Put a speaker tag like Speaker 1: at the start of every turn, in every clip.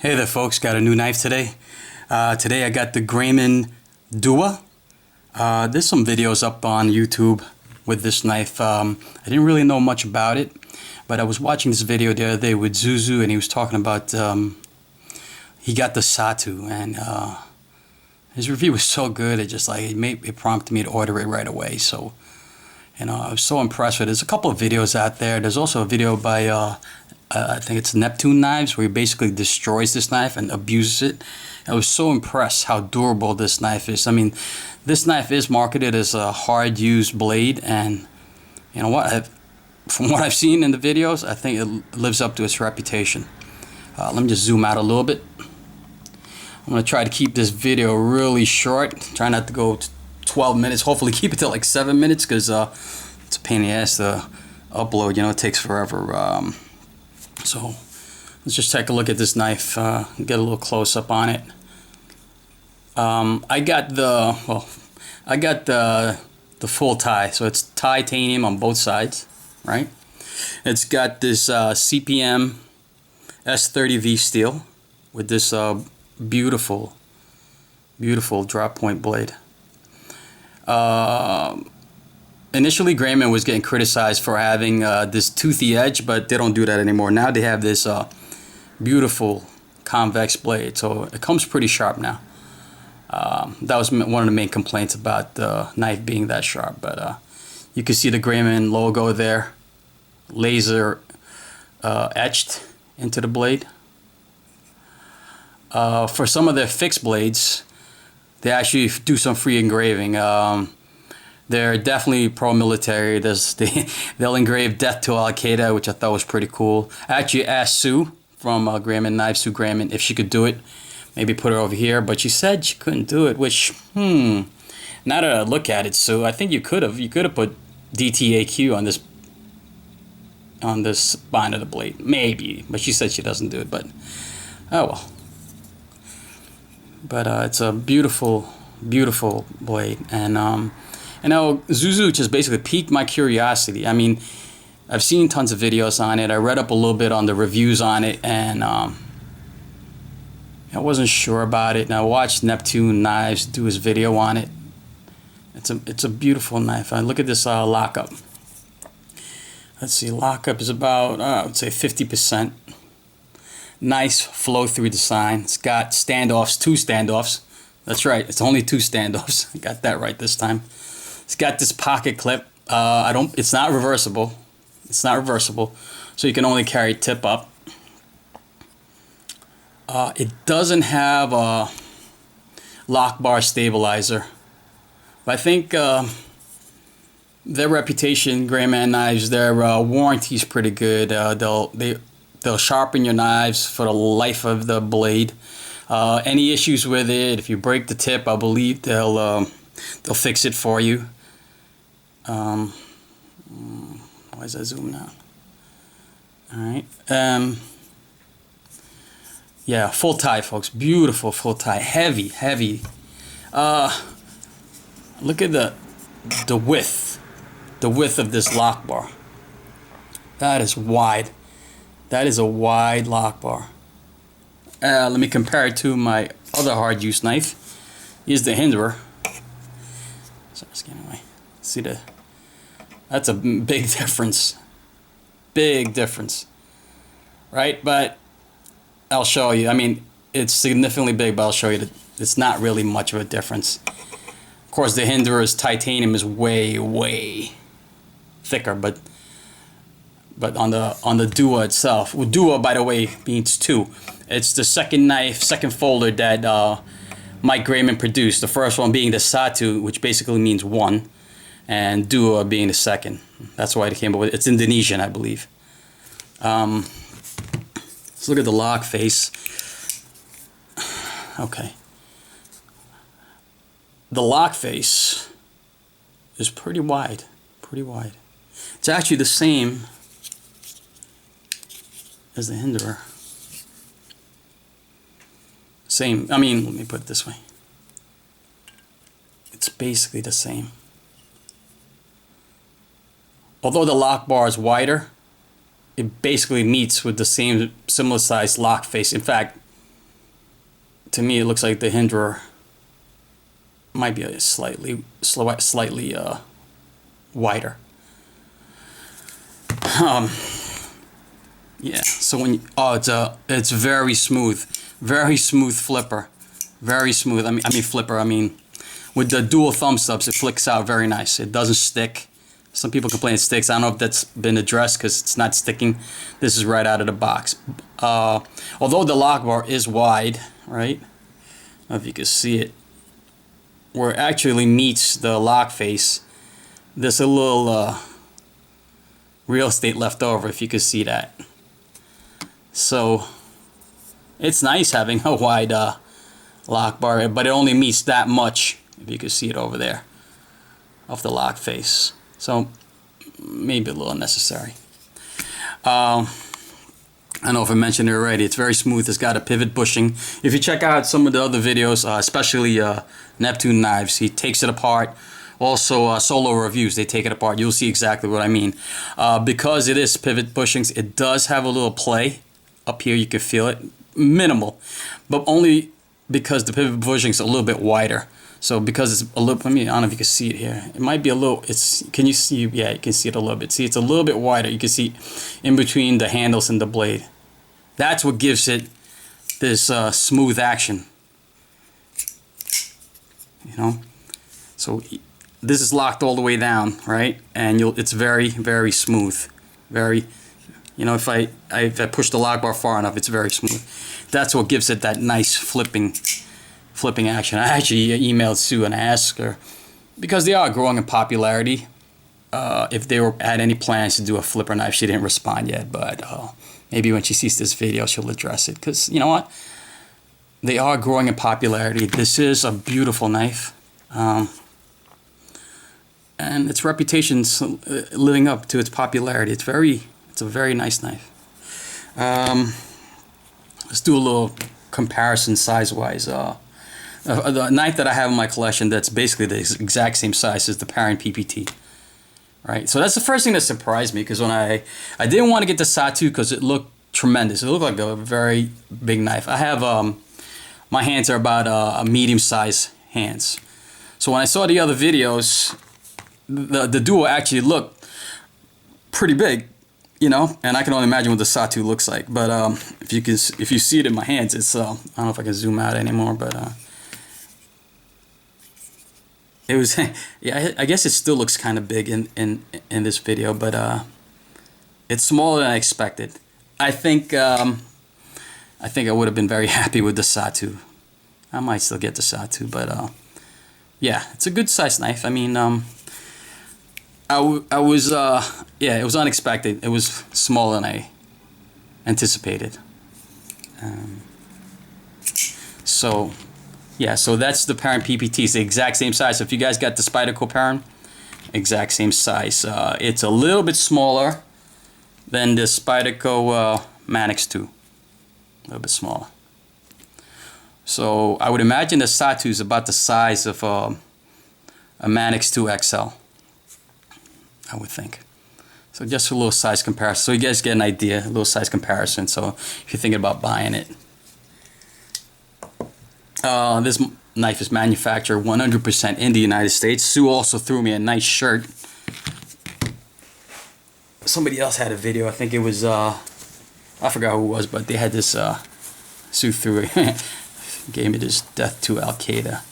Speaker 1: Hey there folks, got a new knife today. Today I got the Grayman Dua. There's some videos up on YouTube with this knife. I didn't really know much about it, but I was watching this video the other day with Zuzu, and he was talking about he got the Satu, and his review was so good. It prompted me to order it right away. So I was so impressed with it. There's a couple of videos out there. There's also a video by I think it's Neptune Knives, where he basically destroys this knife and abuses it. I was so impressed how durable this knife is. I mean, this knife is marketed as a hard-used blade, and you know what? From what I've seen in the videos, I think it lives up to its reputation. Let me just zoom out a little bit. I'm going to try to keep this video really short. Try not to go 12 minutes. Hopefully keep it to like 7 minutes, because it's a pain in the ass to upload. You know, it takes forever. So let's just take a look at this knife, get a little close up on it. I got the full tie, so it's titanium on both sides, right? It's got this CPM S30V Steel with this beautiful drop point blade. Initially, Grayman was getting criticized for having this toothy edge, but they don't do that anymore. Now they have this beautiful convex blade, so it comes pretty sharp now. That was one of the main complaints about the knife being that sharp, but you can see the Grayman logo there, laser etched into the blade. For some of their fixed blades, they actually do some free engraving. They're definitely pro-military. They'll engrave death to Al Qaeda, which I thought was pretty cool. I actually asked Sue from Grayman Knives, Sue Grayman, if she could do it. Maybe put her over here, but she said she couldn't do it. Which, now that I look at it, Sue, I think you could have. You could have put DTAQ on this spine of the blade, maybe. But she said she doesn't do it. But oh well. But it's a beautiful blade, and now Zuzu just basically piqued my curiosity. I mean, I've seen tons of videos on it. I read up a little bit on the reviews on it, and I wasn't sure about it. And I watched Neptune Knives do his video on it. It's a beautiful knife. Look at this lockup. Let's see, lockup is about I would say 50%. Nice flow through design. It's got standoffs, 2 standoffs. That's right, it's only 2 standoffs. I got that right this time. It's got this pocket clip. It's not reversible. It's not reversible, so you can only carry tip up. It doesn't have a lock bar stabilizer, but I think their reputation, Grayman Knives, their warranty is pretty good. They'll sharpen your knives for the life of the blade. Any issues with it, if you break the tip, I believe they'll fix it for you. Why is that zooming out? Alright. Yeah, full tie, folks. Beautiful full tie. Heavy. Look at the width. The width of this lock bar. That is wide. That is a wide lock bar. Let me compare it to my other hard use knife. Here's the Hinderer. Sorry, it's getting away. See that's a big difference. Big difference. Right? But I'll show you. I mean, it's significantly big, but I'll show you that it's not really much of a difference. Of course, the Hinderer's titanium is way thicker, but on the Dua itself, well, Dua, by the way, means 2. It's the second folder that Mike Grayman produced. The first one being the Satu, which basically means 1, and Dua being the second. That's why it came up with it. It's Indonesian, I believe. Let's look at the lock face. Okay. The lock face is pretty wide. It's actually the same as the Hinderer. Same, let me put it this way. It's basically the same. Although the lock bar is wider, it basically meets with the same similar sized lock face. In fact, to me, it looks like the Hinderer might be a slightly wider. Yeah. So when you, it's very smooth flipper, very smooth. I mean flipper. I mean, with the dual thumb subs, it flicks out very nice. It doesn't stick. Some people complain it sticks. I don't know if that's been addressed because it's not sticking. This is right out of the box. Although the lock bar is wide, right? I don't know if you can see it. Where it actually meets the lock face, there's a little real estate left over, if you could see that. So it's nice having a wide lock bar, but it only meets that much, if you can see it over there, of the lock face. So maybe a little unnecessary. I don't know if I mentioned it already. It's very smooth. It's got a pivot bushing. If you check out some of the other videos, especially Neptune Knives, he takes it apart. Also, solo reviews, they take it apart. You'll see exactly what I mean. Because it is pivot bushings, it does have a little play. Up here, you can feel it. Minimal. But only because the pivot bushing is a little bit wider. So because it's a little, I don't know if you can see it here. It might be a little, can you see? Yeah, you can see it a little bit. See, it's a little bit wider. You can see in between the handles and the blade. That's what gives it this smooth action. You know? So this is locked all the way down, right? And it's very, very smooth. Very, you know, if I push the lock bar far enough, it's very smooth. That's what gives it that nice flipping action. I actually emailed Sue and asked her, because they are growing in popularity, if they had any plans to do a flipper knife. She didn't respond yet, but maybe when she sees this video, she'll address it. Because you know what? They are growing in popularity. This is a beautiful knife. And its reputation's living up to its popularity. It's a very nice knife. Let's do a little comparison size-wise. The knife that I have in my collection that's basically the exact same size as the Parent PPT, right? So that's the first thing that surprised me, because when I didn't want to get the Satu because it looked tremendous. It looked like a very big knife. I have my hands are about a medium-sized hands. So when I saw the other videos, the Duo actually looked pretty big, you know, and I can only imagine what the Satu looks like. But if you see it in my hands, it's I don't know if I can zoom out anymore, but it was yeah. I guess it still looks kind of big in this video, but it's smaller than I expected. I think I would have been very happy with the Satu. I might still get the Satu, but yeah, it's a good size knife. I mean, I was yeah, it was unexpected. It was smaller than I anticipated. So yeah, so that's the Parent PPT. It's the exact same size. So if you guys got the Spyderco Parent, exact same size. It's a little bit smaller than the Spyderco Manix 2. A little bit smaller. So I would imagine the Satu is about the size of a Manix 2 XL. I would think. So just a little size comparison. So you guys get an idea, a little size comparison. So if you're thinking about buying it. This knife is manufactured 100% in the United States. Sue also threw me a nice shirt. Somebody else had a video. I think it was, I forgot who it was, but they had this, Sue threw it. Gave me this Death to Al Qaeda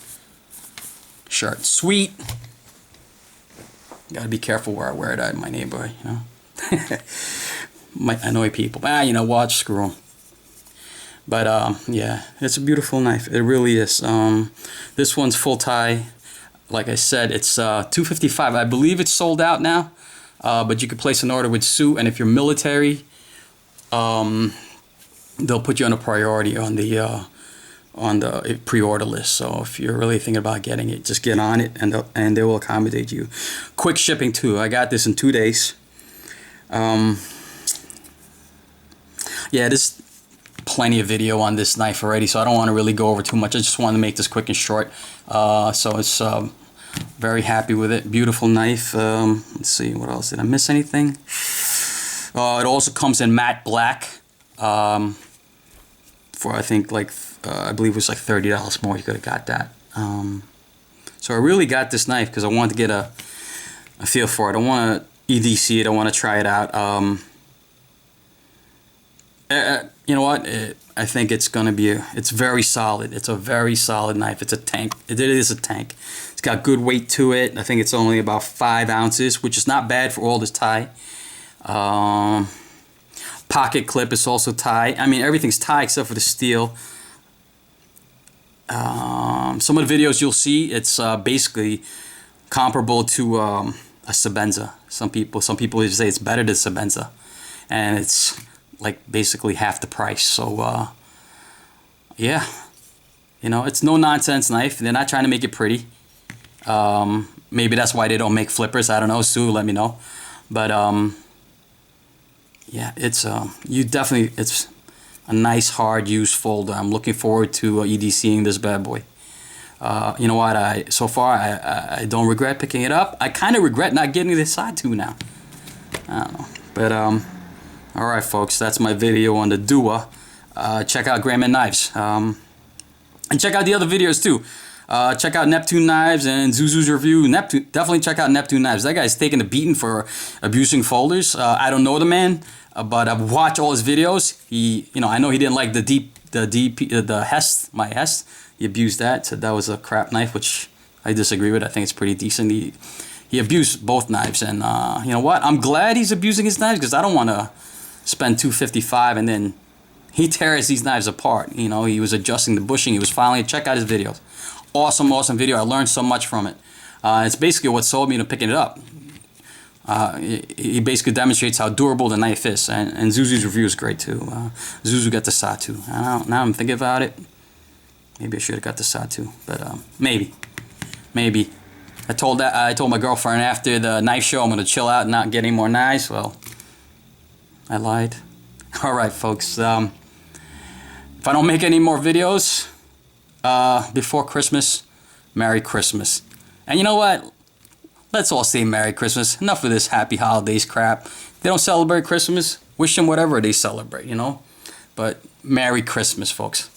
Speaker 1: shirt. Sweet. Gotta be careful where I wear it out in my neighborhood, you know. Might annoy people. But, you know, watch, screw them. But, yeah, it's a beautiful knife. It really is. This one's full tie. Like I said, it's $255. I believe it's sold out now. But you could place an order with Sue. And if you're military, they'll put you on a priority on the pre-order list. So if you're really thinking about getting it, just get on it, and they will accommodate you. Quick shipping too. I got this in 2 days. Yeah, there's plenty of video on this knife already, so I don't want to really go over too much. I just want to make this quick and short. So it's very happy with it. Beautiful knife. Let's see, what else? Did I miss anything? It also comes in matte black. for I think like I believe it was like $30 more. You could have got that. So I really got this knife because I wanted to get a feel for it. I want to EDC it. I want to try it out. You know what? I think it's gonna be it's very solid. It's a very solid knife. It's a tank. It is a tank. It's got good weight to it. I think it's only about 5 ounces, which is not bad for all this tie. Pocket clip is also tie. I mean, everything's tie except for the steel. Some of the videos you'll see, it's basically comparable to a Sebenza. Some people say it's better than Sebenza, and it's like basically half the price. So yeah, you know, it's no nonsense knife. They're not trying to make it pretty. Maybe that's why they don't make flippers. I don't know. Sue, let me know. But yeah, it's it's a nice hard used folder. I'm looking forward to EDCing this bad boy. You know what? So far I don't regret picking it up. I kind of regret not getting this side too now. I don't know, but all right, folks, that's my video on the Dua. Check out Grayman Knives, and check out the other videos too. Check out Neptune Knives and Zuzu's review. Definitely check out Neptune Knives. That guy's taking a beating for abusing folders. I don't know the man, but I've watched all his videos. I know he didn't like the Hest, my Hest. He abused that, so that was a crap knife, which I disagree with. I think it's pretty decent. He abused both knives, and you know what? I'm glad he's abusing his knives because I don't want to spend $255 and then he tears these knives apart. You know, he was adjusting the bushing. He was filing it. Check out his videos. Awesome video. I learned so much from it. It's basically what sold me to picking it up. He basically demonstrates how durable the knife is, and Zuzu's review is great too. Zuzu got the Satu. Now I'm thinking about it. Maybe I should have got the Satu, but maybe. I told my girlfriend after the knife show I'm gonna chill out and not get any more knives. Well, I lied. All right, folks. If I don't make any more videos before Christmas, Merry Christmas. And you know what? Let's all say Merry Christmas. Enough of this Happy Holidays crap. If they don't celebrate Christmas, wish them whatever they celebrate, you know? But Merry Christmas, folks.